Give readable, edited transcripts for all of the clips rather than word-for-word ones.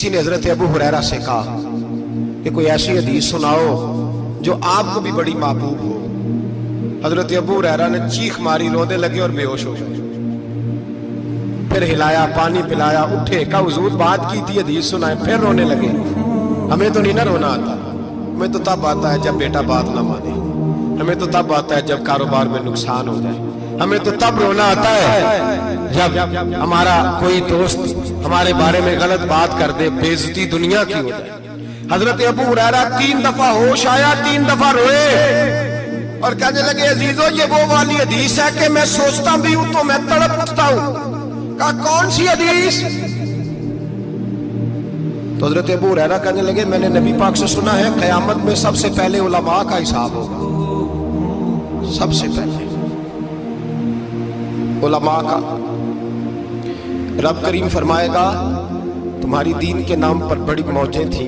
किसी ने हजरत अबू हुरैरा से कहा कि कोई ऐसी हदीस सुनाओ जो आपको भी बड़ी महबूब हो। हजरत अबू हुरैरा ने चीख मारी, रोने लगे और बेहोश हो गए। फिर हिलाया, पानी पिलाया, उठे, कहा हुजूर बात की थी, हदीस सुनाए। फिर रोने लगे। हमें तो नहीं ना रोना आता, हमें तो तब आता है जब बेटा बात ना माने, हमें तो तब आता है जब कारोबार में नुकसान हो जाए, हमें तो तब रोना आता है जब हमारा कोई दोस्त हमारे बारे में गलत बात कर दे, बेइज्जती दुनिया की हो जाए। हजरत अबू हुरैरा 3 दफा होश आया, 3 दफा रोए और कहने लगे अजीजों ये वो वाली हदीस है कि मैं सोचता भी हूं तो मैं तड़प उठता हूं। कहा कौन सी हदीस? तो हजरत अबू हुरैरा कहने लगे मैंने नबी पाक से सुना है क़यामत में सबसे पहले उलमा का हिसाब होगा, सबसे पहले उलमा का। रब करीम फरमाएगा तुम्हारी दीन के नाम पर बड़ी मौजें थी,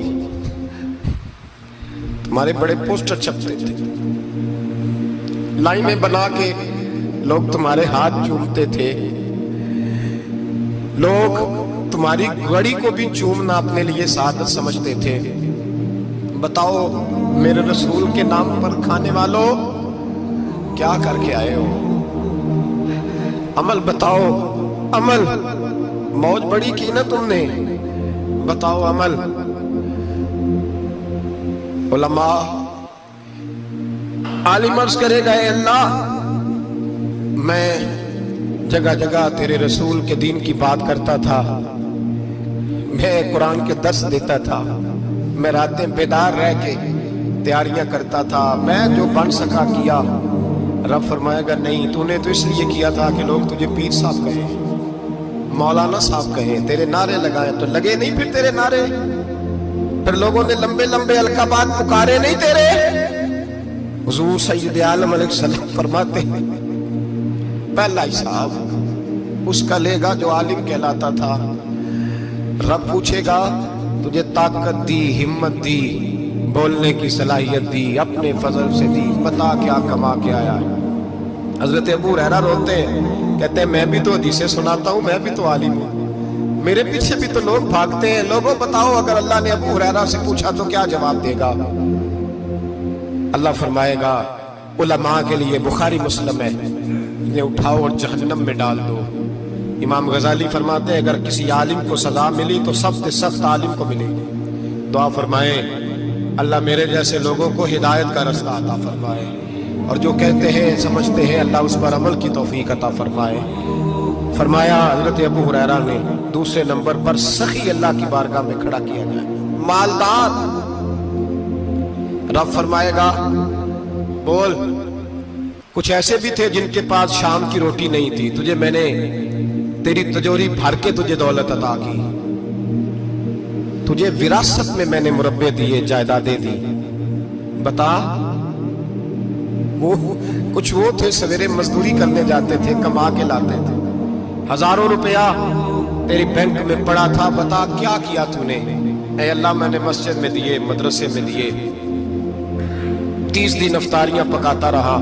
तुम्हारे बड़े पोस्टर छपते थे, लाइनें बना के लोग तुम्हारे हाथ चूमते थे, लोग तुम्हारी घड़ी को भी चूमना अपने लिए सादत समझते थे। बताओ मेरे रसूल के नाम पर खाने वालों क्या करके आए हो? अमल बताओ, अमल। मौज बड़ी की ना तुमने, बताओ अमल। उलमा आलिम अर्ज करेगा ए अल्लाह मैं जगह जगह तेरे रसूल के दीन की बात करता था, मैं कुरान के दर्स देता था, मैं रातें बेदार रह के तैयारियां करता था, मैं जो बन सका किया। रब फरमाएगा नहीं, तूने तो इसलिए किया था कि लोग तुझे पीर साहब कहें, मौलाना साहब कहें, तेरे नारे लगाए तो लगे नहीं फिर तेरे नारे, फिर लोगों ने लंबे लंबे अलकाबात पुकारे नहीं तेरे। हुजूर सैयद आलम अलैहिस्सलाम फरमाते हैं पहला हिसाब उसका लेगा जो आलिम कहलाता था। रब पूछेगा तुझे ताकत दी, हिम्मत दी, बोलने की सलाहियत दी, अपने फजल से दी, बता क्या कमा के आया है। हजरत अबू हुरैरा रोते हैं, कहते हैं मैं भी तो हदीसें सुनाता हूँ, मैं भी तो आलिम हूँ, मेरे पीछे भी तो लोग भागते हैं। लोगों बताओ अगर अल्लाह ने अबू हुरैरा से पूछा तो क्या जवाब देगा? अल्लाह फरमाएगा उलमा के लिए बुखारी मुस्लिम है, इन्हें उठाओ और जहन्नम में डाल दो। इमाम गजाली फरमाते हैं अगर किसी आलिम को सजा मिली तो सबसे सख्त आलिम को मिलेगी। दुआ फरमाए अल्लाह मेरे जैसे लोगों को हिदायत का रास्ता अता फरमाए, और जो कहते हैं समझते हैं अल्लाह उस पर अमल की तौफीक अता फरमाए। फरमाया हजरत अबू हुरैरा ने दूसरे नंबर पर सखी अल्लाह की बारगाह में खड़ा किया जाए, मालदार। रब फरमाएगा बोल कुछ ऐसे भी थे जिनके पास शाम की रोटी नहीं थी, तुझे मैंने तेरी तिजोरी भर के तुझे दौलत अता की, तुझे विरासत में मैंने मुरब्बे दिए, जायदादें दी। बता वो कुछ वो थे सवेरे मजदूरी करने जाते थे, कमा के लाते थे, हजारों रुपया तेरी बैंक में पड़ा था, बता क्या किया तूने? ऐ अल्लाह मैंने मस्जिद में दिए, मदरसे में दिए, 30 दिन अफ्तारियां पकाता रहा।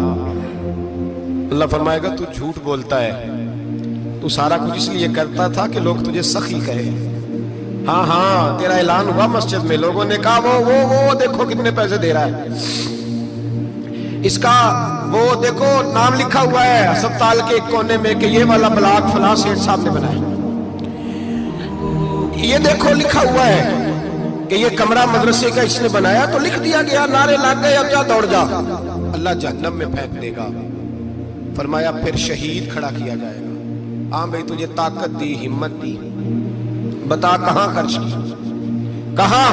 अल्लाह फरमाएगा तू झूठ बोलता है, तू सारा कुछ इसलिए करता था कि लोग तुझे सखी कहे। हाँ हाँ तेरा ऐलान हुआ मस्जिद में, लोगों ने कहा वो देखो कितने पैसे दे रहा है, इसका वो देखो नाम लिखा हुआ है अस्पताल के एक कोने में कि ये वाला ब्लॉक फलां सेठ साहब ने बनाया, ये देखो लिखा हुआ है कि ये कमरा मदरसे का इसने बनाया, तो लिख दिया गया, नारे लग गए, अब जा दौड़ जा। अल्लाह जहन्नम में फेंक देगा। फरमाया फिर शहीद खड़ा किया जाएगा। हाँ भाई तुझे ताकत दी, हिम्मत दी, बता कहां खर्च की, कहां?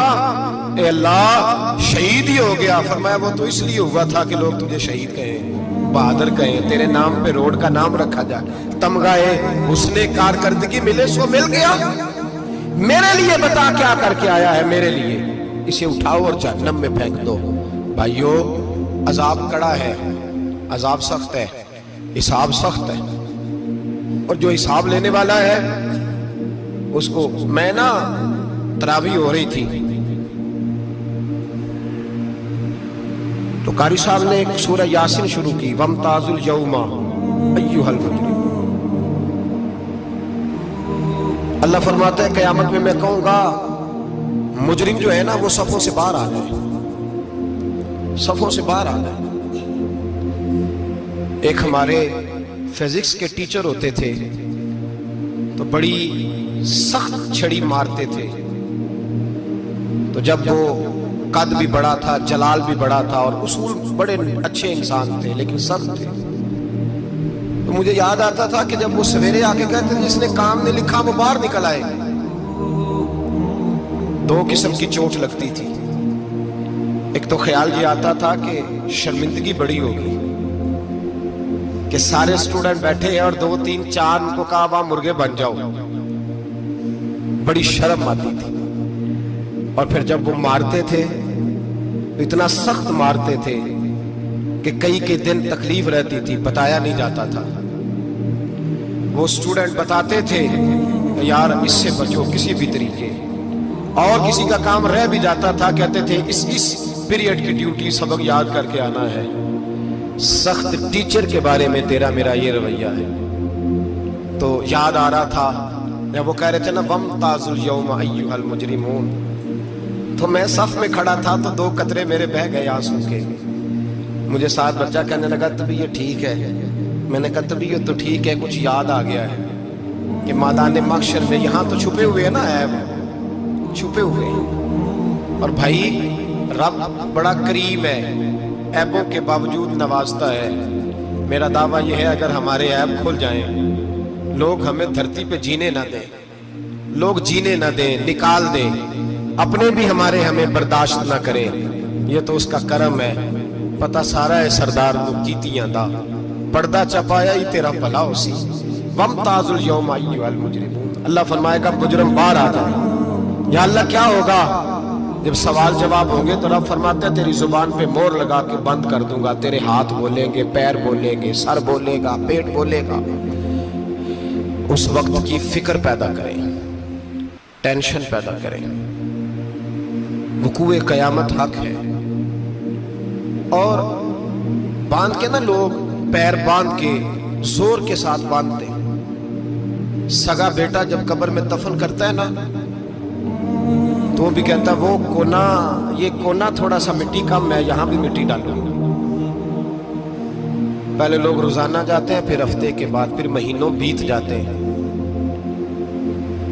ए अल्लाह शहीद ही हो गया। फरमाया वो तो इसलिए हुआ था कि लोग तुझे शहीद कहें, बहादुर कहें, तेरे नाम पे रोड का नाम रखा जाए, तमगाए उसने कारकर्दगी मिले सो मिल गया। मेरे लिए बता क्या करके आया है मेरे लिए? इसे उठाओ और जहन्नम में फेंक दो। भाइयों अजाब कड़ा है, अजाब सख्त है, हिसाब सख्त है, और जो हिसाब लेने वाला है उसको। मैं ना तरावी हो रही थी तो कारी साहब ने एक सूरह यासीन शुरू की, वमताजुल यौमा अय्युहल मुजरिम। अल्लाह फरमाता है क़यामत में मैं कहूंगा मुजरिम जो है ना वो सफों से बाहर आ गए, सफों से बाहर आ गए। एक हमारे फिजिक्स के टीचर होते थे तो बड़ी सख्त छड़ी मारते थे, तो जब वो कद भी बड़ा था, जलाल भी बड़ा था और उसूल बड़े अच्छे इंसान थे लेकिन सख्त थे, तो मुझे याद आता था कि जब वो सवेरे आके कहते थे जिसने काम ने लिखा वो बाहर निकल आए। दो किस्म की चोट लगती थी। एक तो ख्याल ये आता था कि शर्मिंदगी बड़ी होगी कि सारे स्टूडेंट बैठे हैं और 2 3 4 को कहा वहां मुर्गे बन जाओ, बड़ी शर्म आती थी। और फिर जब वो मारते थे तो इतना सख्त मारते थे कि कई के दिन तकलीफ रहती थी, बताया नहीं जाता था। वो स्टूडेंट बताते थे यार इससे बचो किसी भी तरीके, और किसी का काम रह भी जाता था, कहते थे इस पीरियड की ड्यूटी सबक याद करके आना है। सख्त टीचर के बारे में तेरा मेरा ये रवैया है। तो याद आ रहा था जब वो कह रहे थे ना वमताजुल यौम अय्युहल मुजरिमून, तो मैं सफ में खड़ा था तो 2 कतरे मेरे बह गए आंसू के। मुझे साथ बच्चा कहने लगा तबीयत ठीक है? मैंने कहा तबीयत तो ठीक है, कुछ याद आ गया है कि मैदान महशर में यहाँ तो छुपे हुए हैं ना ऐब, छुपे हुए हैं। और भाई रब बड़ा करीम है, ऐबों के बावजूद नवाजता है। मेरा दावा यह है अगर हमारे ऐब खुल जाएं, लोग हमें धरती पे जीने ना दें, लोग जीने ना दें, निकाल दें, अपने भी हमें बर्दाश्त ना करें, ये तो उसका करम है। पता सारा है सरदार को कीतियां दा, पर्दा चपाया ही तेरा भला उसी। वमताजुल यौम अय्युहल मुजरिमून, अल्लाह फरमाएगा मुजरिम बाहर आ जाए। या अल्लाह क्या होगा जब सवाल जवाब होंगे? तो रब फरमाते हैं तेरी जुबान पे मोहर लगा के बंद कर दूंगा, तेरे हाथ बोलेंगे, पैर बोलेंगे, सर बोलेगा, पेट बोलेगा। उस वक्त की फिक्र पैदा करें, टेंशन पैदा करें। वकूए कयामत हक है। और बांध के ना लोग पैर बांध के जोर के साथ बांधते। सगा बेटा जब कब्र में दफन करता है ना तो वो भी कहता है वो कोना, ये कोना थोड़ा सा मिट्टी कम है, यहां भी मिट्टी डालो। पहले लोग रोजाना जाते हैं, फिर हफ्ते के बाद, फिर महीनों बीत जाते हैं।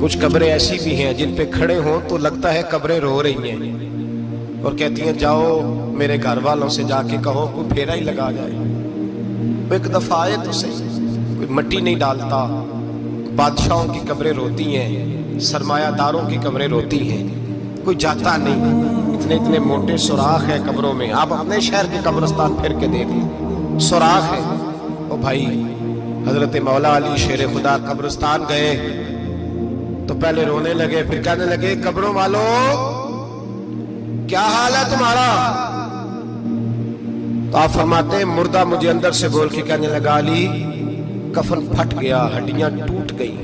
कुछ कब्रें ऐसी भी हैं जिन पे खड़े हों तो लगता है कब्रें रो रही हैं और कहती हैं जाओ मेरे घर वालों से जाके कहो कोई फेरा ही लगा जाए। वो एक दफा आए तो सही, कोई मिट्टी नहीं डालता। बादशाहों की कब्रें रोती हैं, सरमायादारों की कब्रें रोती हैं, कोई जाता नहीं। इतने इतने मोटे सुराख हैं कब्रों में, आप अपने शहर के कब्रिस्तान फिर के देख लें, सुराख है। ओ भाई हजरत मौला अली शेर खुदा कब्रिस्तान गए तो पहले रोने लगे, फिर कहने लगे कब्रों वालों क्या हाल है तुम्हारा? तो आप फरमाते हैं मुर्दा मुझे अंदर से बोल के कहने लगा अली कफन फट गया, हड्डियां टूट गई,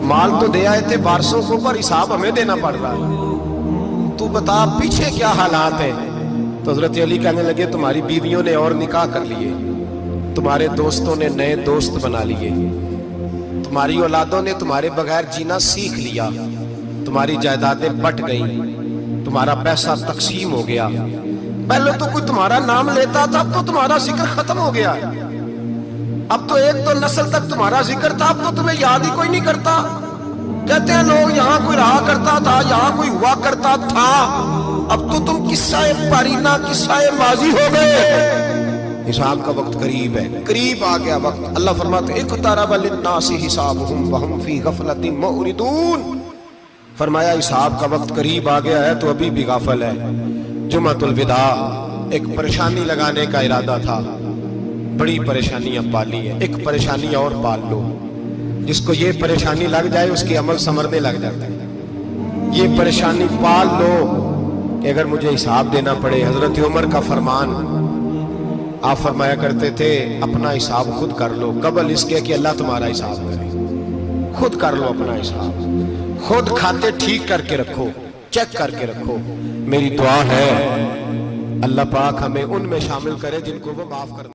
माल तो दे आए थे वारसों को पर हिसाब हमें देना पड़ रहा है, तू बता पीछे क्या हालात है? तो हजरत अली कहने लगे तुम्हारी बीवियों ने और निकाह कर लिए, तुम्हारे दोस्तों ने नए दोस्त बना लिए, तुम्हारी औलादों ने तुम्हारे बगैर जीना सीख लिया, तुम्हारी जायदादें बट गई, तुम्हारा पैसा तकसीम हो गया। पहले तो कोई तुम्हारा नाम लेता था, अब तो तुम्हारा जिक्र खत्म हो गया। अब तो एक तो नस्ल तक तुम्हारा जिक्र था, अब तो तुम्हें याद ही कोई नहीं करता। कहते हैं लोग यहाँ कोई रहा करता था, यहाँ कोई हुआ करता था, अब तो तुम किस्सा पारीना किस्सा माजी हो गए। हिसाब का वक्त करीब है, करीब आ गया वक्त। अल्लाह फरमाते इक़्तरब लिन्नासि हिसाबुहुम वहुम फी गफलतिन मुअरिदून, फरमाया हिसाब का वक्त करीब आ गया है तो अभी भी गाफल है। जुमअतुल विदा, एक परेशानी लगाने का इरादा था, बड़ी परेशानियां पाली है, एक परेशानी और पाल लो। जिसको ये परेशानी लग जाए उसके अमल समरने लग जाते हैं। ये परेशानी पाल लो कि अगर मुझे हिसाब देना पड़े। हजरत उमर का फरमान, आप फरमाया करते थे अपना हिसाब खुद कर लो, कबल इसके कि अल्लाह तुम्हारा हिसाब करे। खुद कर लो अपना हिसाब, खुद खाते ठीक करके रखो, चेक करके रखो। मेरी दुआ है अल्लाह पाक हमें उनमें शामिल करे जिनको वो माफ कर